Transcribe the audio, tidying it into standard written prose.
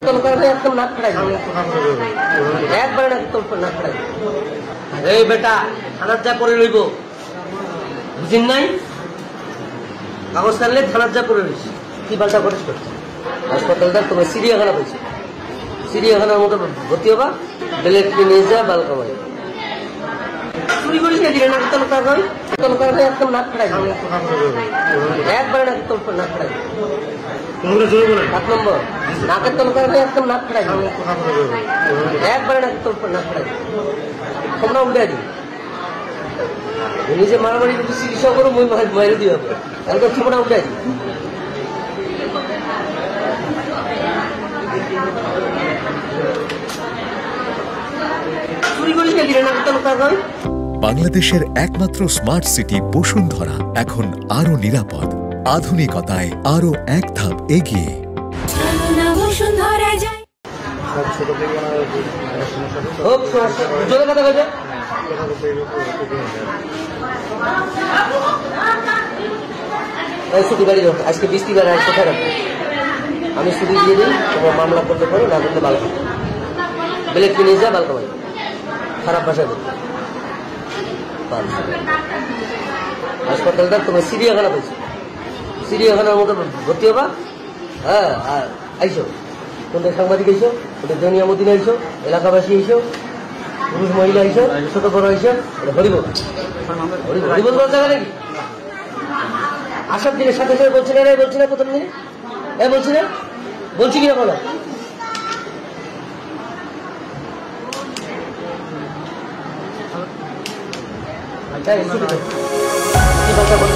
একদম নাক ফেরাই একবারে নাক ফেরাই। এই বেটা থানার যা করে রইব বুঝিন নাই, কাগজ কাটলে থানার যা করে রইছি। কি পাল্টা করিস করছে হাসপাতালটা তোমার চিড়িয়াখানা পেয়েছে, চিড়িয়াখানার মতো ভর্তি হবা, বেলেট নিয়ে যা বাল কামাই। চুরি করিস না দিলে নাক তলকার হয়, তলকার হয়ে একদম নাক ফেরাই একবারে নাক ফেরাই। 7 নম্বর নাকের তলকার হয়ে একদম নাক ফেরাই একবারে নাক ফেরাই। তোমরা উল্টে দিই নিজে মারামারি যদি চিকিৎসা করো মই মাইরে দিয়ে হবে, একদম তোমরা উল্টে দিই। চুরি করিস না দিলে নাকের তলকার হয়। বাংলাদেশের একমাত্র স্মার্ট সিটি বসুন্ধরা এখন আরো নিরাপদ, আধুনিকতায় আরো এক ধাপ এগিয়ে। আজকে বৃষ্টিবার কোথায় রাখবো আমি ছুটি দিয়ে দিই, তোমার মামলা করতে পারো, না করতে বালকা বেলেট নিয়ে যা বালকা ভাই, খারাপ ভাষা দেবো। হাসপাতালটা তোমার চিড়িয়াখানা পেয়েছে, চিড়িয়াখানার মতো ভর্তি হবা। হ্যাঁ আইসো, কোনটা সাংবাদিক আইসো, কোনটা জনিয়া মদিন আইসো, এলাকাবাসী আইসো, পুরুষ মহিলা আইসো, ছোট বড় আইসো, হরিবল হরিবল বলার জায়গা নাকি? আসার দিনের সাথে সাথে বলছি না, বলছি না প্রথম দিনে বলছি না, বলছি কিনা বলো। কি বলতে বলো